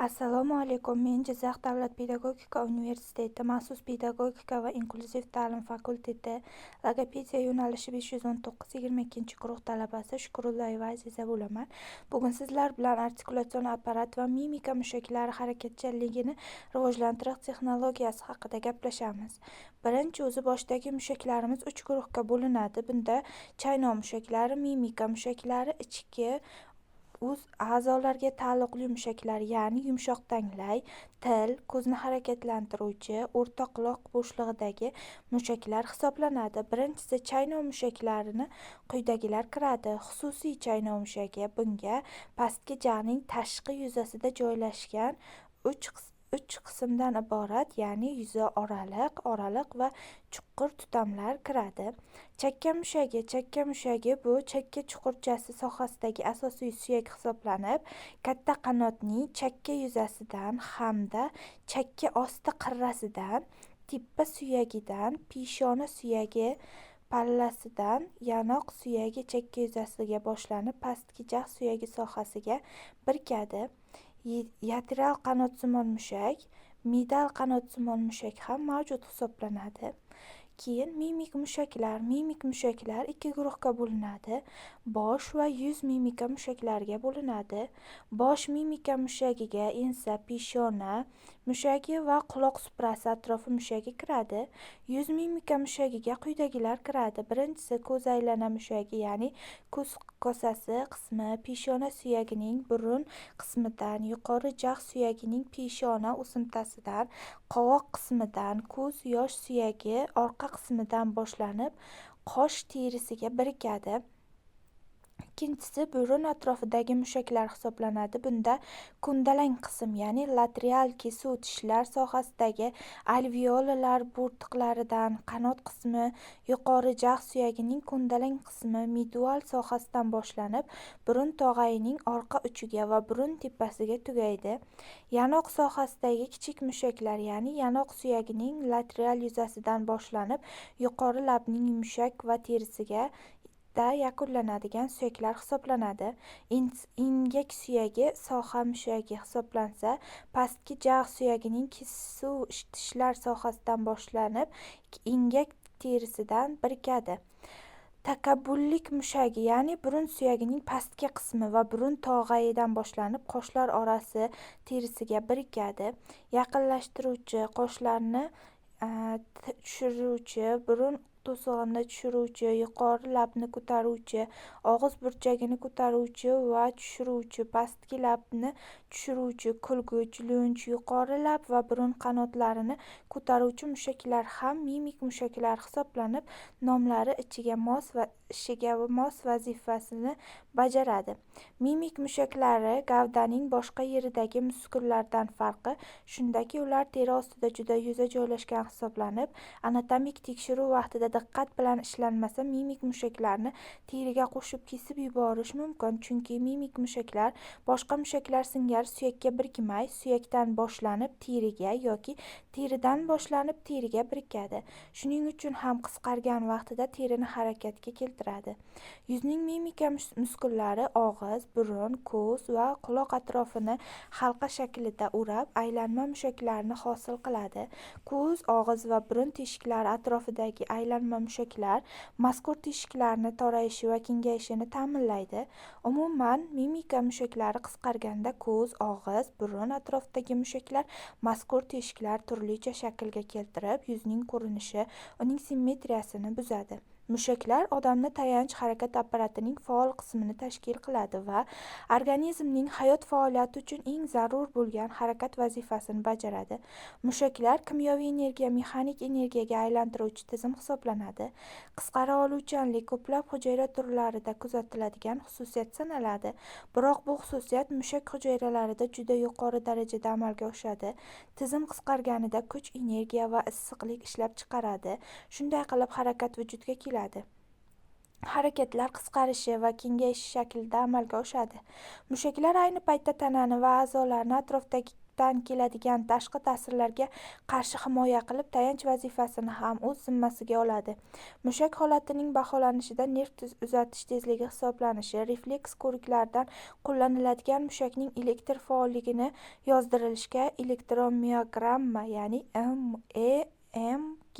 Assalomu alaykum. Men Jizzax davlat pedagogika universiteti maxsus pedagogika va inklyuziv ta'lim fakulteti logopediya yo'nalishi 519-22 guruh talabasi Shukrullayeva Aziza bo'laman. Bugun sizlar bilan artikulyatsion apparat va mimika mushaklari harakatchanligini rivojlantirish texnologiyasi haqida gaplashamiz. Birinchi o'zi boshdagi mushaklarimiz 3 guruhga bo'linadi. Bunda chaynov mushaklari, mimika mushaklari, ichki o'z a'zolarga taalluqli mushaklar, ya'ni yumshoq tanglay, til, ko'zni harakatlantiruvchi, o'rta quloq bo'shlig'idagi mushaklar hisoblanadi. Birinchisi chaynov mushaklarini quyidagilar kiradi. Xususiy chaynov mushagi. Bunga pastki jag'ning tashqi yuzasida joylashgan 3 qismdan iborat, ya'ni yuza oraliq va chuqur tutamlar kiradi. Chakka mushagi. Chakka mushagi bu chakka chuqurchasi sohasidagi asosiy suyak hisoblanib, katta qanotning chakka yuzasidan hamda chakka osti qirrasidan, teppa suyagidan, peshona suyagi pallasidan, yanoq suyagi chakka yuzasiga boshlanib, pastki jag' suyagi sohasiga birikadi. Yatiral qanotsimon mushak, medal qanotsimon mushak ham mavjud hisoblanadi. Keyin mimik mushaklar. Mimik mushaklar 2 guruhga bo'linadi. Bosh va yuz mimika mushaklariga bo'linadi. Bosh mimika mushagiga ensa, peshona mushagi va quloq suprasi atrofi mushagi kiradi. Yuz mimika mushagiga quyidagilar kiradi. Birinchisi ko'z aylana mushagi, ya'ni ko'z kosasi qismi, peshona suyagining burun qismidan, yuqori jag' suyagining peshona o'simtasidan, qovoq qismidan, ko'z yosh suyagi orqa qismidan boshlanib, qosh terisiga birikadi. Ikkinchisi burun atrofidagi mushaklar hisoblanadi. Bunda ko'ndalang qism, ya'ni lateral kesuv tishlar sohasidagi alveolalar bo'rtiqlaridan, qanot qismi, yuqori jag' suyagining ko'ndalang qismi medual sohasidan boshlanib, burun tog'ayining orqa uchiga va burun tepasiga tugaydi. Yanoq sohasidagi kichik mushaklar, ya'ni yanoq suyagining lateral yuzasidan boshlanib, yuqori labning yumshak va terisiga yakunlanadigan suyaklar hisoblanadi. Engak suyagi soha mushagi hisoblansa, pastki jag' suyagining kesuv tishlar sohasidan boshlanib, engak terisidan birikadi. Takabbullik mushagi, ya'ni burun suyagining pastki qismi va burun tog'ayidan boshlanib, qoshlar orasi terisiga birikadi. Yaqinlashtiruvchi, qoshlarni tushiruvchi, burun to'sig'ini tushiruvchi, yuqori labni ko'taruvchi, og'iz burchagini ko'taruvchi va tushiruvchi, pastki labni tushiruvchi, kulgich, lunj, yuqori lab va burun qanotlarini ko'taruvchi mushaklar ham mimik mushaklar hisoblanib, nomlari ishiga mos vazifasini bajaradi. Mimik mushaklari gavdaning boshqa yeridagi muskullardan farqi shundaki, ular teri ostida juda yuza joylashgan hisoblanib, anatomik tekshiruv vaqtida diqqat bilan ishlanmasa, mimik mushaklarni teriga qo'shib kesib yuborish mumkin. Chunki mimik mushaklar boshqa mushaklar singari suyakka birikmay, suyakdan boshlanib teriga yoki teridan boshlanib teriga birikadi. Shuning uchun ham qisqargan vaqtida terini harakatga keltiradi. Yuzning mimika muskullari og'iz, burun, ko'z va quloq atrofini halqa shaklida o'rab, aylanma mushaklarni hosil qiladi. Ko'z, og'iz va burun teshiklari atrofidagi aylanma mushaklar mazkur teshiklarni torayishi va kengayishini ta'minlaydi. Umuman, mimika mushaklari qisqarganda ko'z, og'iz, burun atrofidagi mushaklar mazkur teshiklar turlicha shaklga keltirib, yuzning ko'rinishi, uning simmetriyasini buzadi. Mushaklar odamni tayanch harakat apparatining faol qismini tashkil qiladi va organizmning hayot faoliyati uchun eng zarur bo'lgan harakat vazifasini bajaradi. Mushaklar kimyoviy energiya mexanik energiyaga aylantiruvchi tizim hisoblanadi. Qisqara oluvchanlik ko'plab hujayra turlarida kuzatiladigan xususiyat sanaladi. Biroq bu xususiyat mushak hujayralarida juda yuqori darajada amalga oshadi. Tizim qisqarganida kuch, energiya va issiqlik ishlab chiqaradi. Shunday qilib harakat vujudga keladi. Harakatlar qisqarishi va kengayishi shaklida amalga oshadi. Mushaklar ayni paytda tanani va a'zolarni atrofdagi dan keladigan tashqi ta'sirlarga qarshi himoya qilib, tayanch vazifasini ham o'z zimmasiga oladi. Mushak holatining baholanishida nerv uzatish tezligi hisoblanishi, refleks ko'riklardan qo'llaniladigan mushakning elektr faolligini yozdirilishga elektromiogramma, ya'ni EMG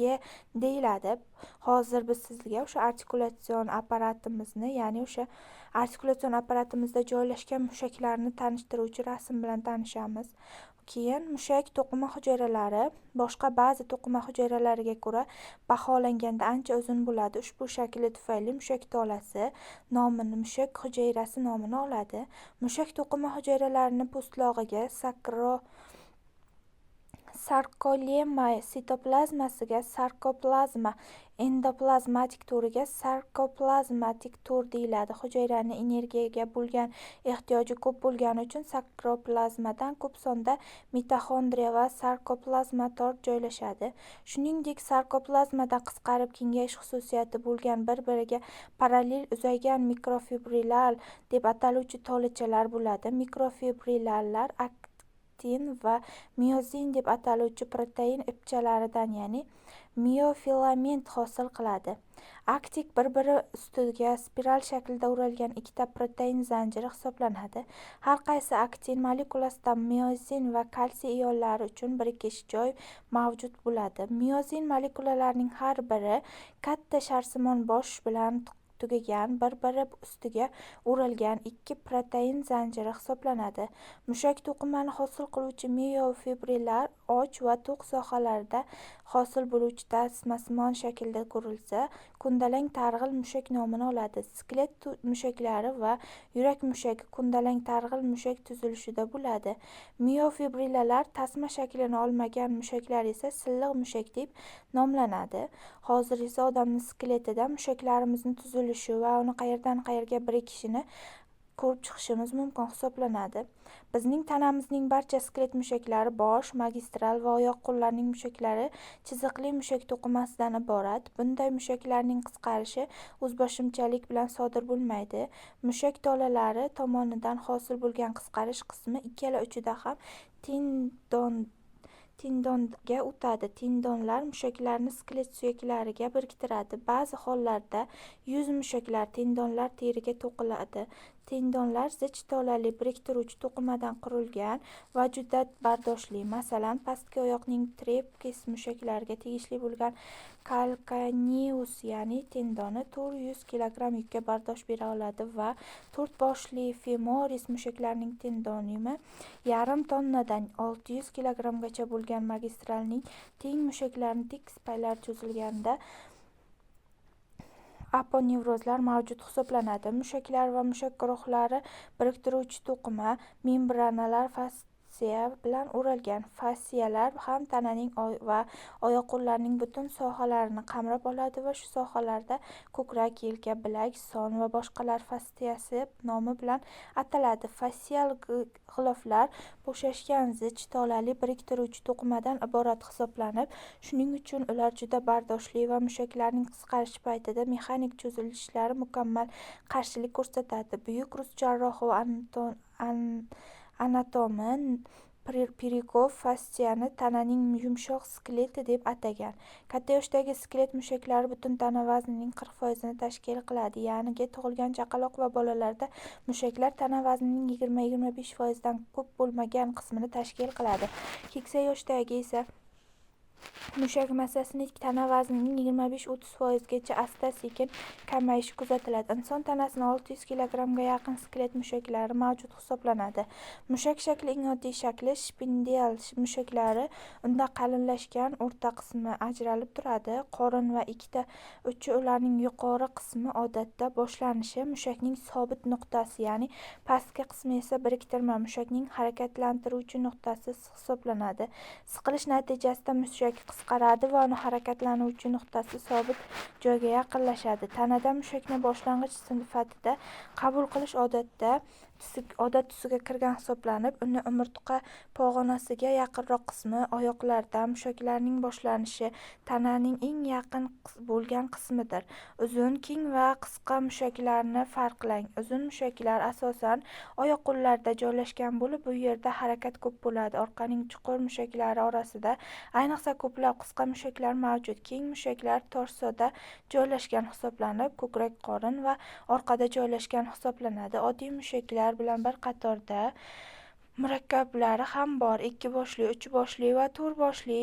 deyiladi. Hozir biz sizga o'sha artikulyatsion apparatimizni, ya'ni o'sha artikulyatsion apparatimizda joylashgan mushaklarni tanishtiruvchi rasm bilan tanishamiz. Keyin mushak to'qima hujayralari boshqa ba'zi to'qima hujayralariga ko'ra baholanganda ancha uzun bo'ladi. Ushbu shakli tufayli mushak tolasi nomini, mushak hujayrasi nomini oladi. Mushak to'qima hujayralarining po'stlog'iga sarkolemma, sitoplazmasiga sarkoplazma, endoplazmatik to'riga sarkoplazmatik to'r deyiladi. Hujayraning energiyaga bo'lgan ehtiyoji ko'p bo'lgani uchun sarkoplazmadan ko'p sonda mitoxondriya va sarkoplazmator joylashadi. Shuningdek, sarkoplazmada qisqarib kengayish xususiyati bo'lgan bir-biriga parallel uzaygan mikrofibrillar deb ataluvchi tolachalar bo'ladi. Mikrofibrillarlar va miozin deb ataluvchi protein ipchalaridan, ya'ni miofilament hosil qiladi. Aktik bir-biri ustiga spiral shaklida o'ralgan ikkita protein zanjiri hisoblanadi. Har qaysi aktin molekulasida miozin va kalsiy ionlari uchun birikish joy mavjud bo'ladi. Miozin molekulalarining har biri katta sharsimon bosh bilan tugagan, bir-biri ustiga o'ralgan ikki protein zanjiri hisoblanadi. Mushak to'qimani hosil qiluvchi miofibrillar och va to'q sohalarda hosil bo'luvchi tasmasimon shaklda ko'rilsa, kundalang targ'il mushak nomini oladi. Skelet mushaklari va yurak mushagi kundalang targ'il mushak tuzilishida bo'ladi. Miofibrillar tasma shaklini olmagan mushaklar esa silliq mushak deb nomlanadi. Hozir esa odamning skeletida mushaklarimizni tuzilishi va uni qayerdan qayerga birikishini ko'rib chiqishimiz mumkin hisoblanadi. Bizning tanamizning barcha skelet mushaklari bosh, magistral va oyoq-qo'llarning mushaklari chiziqli mushak to'qimasidan iborat. Bunday mushaklarning qisqarishi o'zboshimchalik bilan sodir bo'lmaydi. Mushak tolalari tomonidan hosil bo'lgan qisqarish qismi ikkala uchida ham tendonga o'tadi. Tendonlar mushaklarni skelet suyaklariga biriktiradi. Ba'zi hollarda yuz mushaklar tendonlar teriga to'qiladi. Tendonlar zich tolali biriktiruvchi to'qimadan qurilgan va juda bardoshli. Masalan, pastki oyoqning trapez mushaklariga tegishli bo'lgan kalkaneus, ya'ni tendoni 400 kg yukka bardosh bera oladi va to'rt boshli femoris mushaklarning tendonimi yarim tonnadan 600 kg-gacha bo'lgan magistralning teng mushaklarning tekis paylar cho'zilganda aponevrozlar mavjud hisoblanadi. Mushaklar va mushak guruhlari biriktiruvchi to'qima membranalar fassia bilan o'ralgan. Fassiyalar ham tananing va oyoq-qo'llarning butun sohalarini qamrab oladi va shu sohalarda ko'krak, yelka, bilak, son va boshqalar fassiyasi nomi bilan ataladi. Fassial g'iloflar bo'shashgan zich tolali biriktiruvchi to'qimadan iborat hisoblanib, shuning uchun ular juda bardoshli va mushaklarning qisqarishi paytida mexanik cho'zilishlari mukammal qarshilik ko'rsatadi. Buyuk rus jarrohi va anatomi Pirogov fassiyani tananing yumshoq skeleti deb atagan. Katta yoshdagi skelet mushaklari butun tana vaznining 40% tashkil qiladi. Ya'ni tug'ilgan chaqaloq va bolalarda mushaklar tana vaznining 20-25% dan ko'p bo'lmagan qismini tashkil qiladi. Keksa yoshdagi esa mushak massasining tana vaznining 25-30% gacha asta-sekin kamayishi kuzatiladi. Inson tanasining 600 kg-ga yaqin skelet mushaklari mavjud hisoblanadi. Mushak shakli eng oddiy shakli shpindel mushaklari. Unda qalinlashgan o'rta qismi ajralib turadi. Qorin va ikkita uchi, ularning yuqori qismi odatda boshlanishi mushakning sobit nuqtasi, ya'ni pastki qismi esa biriktirma mushakning harakatlantiruvchi nuqtasi hisoblanadi. Siqilish natijasida mushak mushak qisqaradi va uni harakatlanuvchi nuqtasi sobit joyga yaqinlashadi. Tanada mushakni boshlang'ich sifatida qabul qilish odat tusiga kirgan hisoblanib, uni umurtqa pog'onasiga yaqinroq qismi, oyoqlarda mushaklarning boshlanishi tananing eng yaqin bo'lgan qismidir. Uzun, keng va qisqa mushaklarni farqlang. Uzun mushaklar asosan oyoq-qo'llarda joylashgan bo'lib, bu yerda harakat ko'p bo'ladi. Orqaning chuqur mushaklari orasida ayniqsa ko'plab qisqa mushaklar mavjud. Keng mushaklar torsoda joylashgan hisoblanib, ko'krak, qorin va orqada joylashgan hisoblanadi. Oddiy mushaklar bilan bir qatorda murakkablari ham bor. 2 boshli, 3 boshli va 4 boshli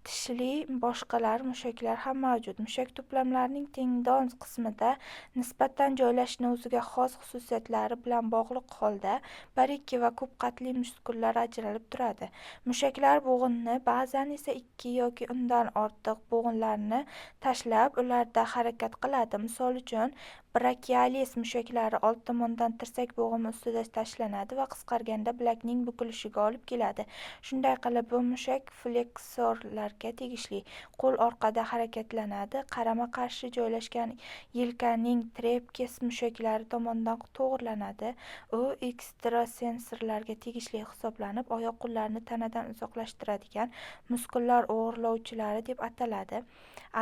tishli boshqalar mushaklar ham mavjud. Mushak to'plamlarining tendon qismida nisbatan joylashishni o'ziga xos xususiyatlari bilan bog'liq holda 1-2 va ko'p qatli muskullar ajralib turadi. Mushaklar bo'g'inni, ba'zan esa 2 yoki undan ortiq bo'g'inlarni tashlab, ularda harakat qiladi. Misol uchun, brakialis mushaklari old tomondan tirsak bo'g'imi ustida tashlanadi va qisqarganda bilakning bukilishiga olib keladi. Shunday qilib, bu mushak fleksorlarga tegishli. Qo'l orqada harakatlanadi. Qarama-qarshi joylashgan yelkaning trapez mushaklari tomonidan to'g'rilanadi. U ekstrasensorlarga tegishli hisoblanib, oyoq-qo'llarni tanadan uzoqlashtiradigan muskullar o'g'irlovchilari deb ataladi.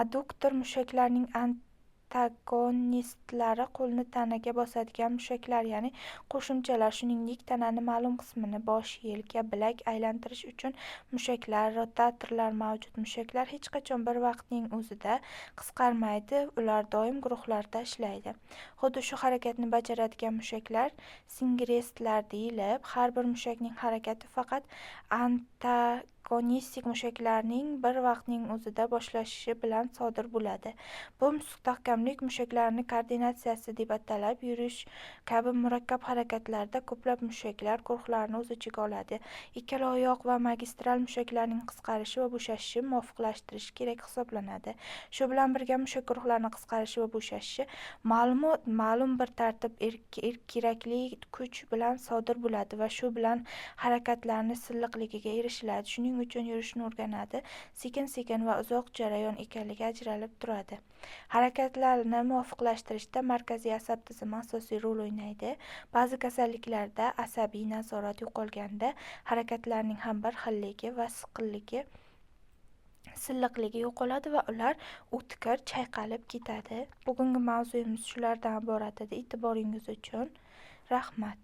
Adduktor mushaklarning antagonistlari qo'lni tanaga bosadigan mushaklar, ya'ni qo'shimchalar, shuningdek tanani ma'lum qismini bosh, yelka, bilak aylantirish uchun mushaklar, rotatorlar mavjud. Mushaklar hech qachon bir vaqtning o'zida qisqarmaydi, ular doim guruhlarda ishlaydi. Xuddi shu harakatni bajaradigan mushaklar singrestlar deyilib, har bir mushakning harakati faqat antagonistik mushaklarning bir vaqtning o'zida boshlashi bilan sodir bo'ladi. Bu mustahkamlik mushaklarning koordinatsiyasi deb atalib, yurish kabi murakkab harakatlarda ko'plab mushaklar guruhlarini o'z ichiga oladi. Ikkala oyoq va magistral mushaklarning qisqarishi va bo'shashishi muvofiqlashtirish kerak hisoblanadi. Shu bilan birga mushak guruhlarining qisqarishi va bo'shashishi ma'lum bir tartib kerakli kuch bilan sodir bo'ladi va shu bilan harakatlarni silliqligiga erishiladi. Shuning uchun yurishni o'rganadi. Sekin-sekin va uzoq jarayon ekanligi ajralib turadi. Harakatlarni muvofiqlashtirishda markaziy asab tizimi asosiy rol o'ynaydi. Ba'zi kasalliklarda asabiy nazorat yo'qolganda harakatlarning ham bir xilligi va silliqligi yo'qoladi va ular o'tkir, chayqalib ketadi. Bugungi mavzuyimiz shulardan iborat edi. E'tiboringiz uchun rahmat.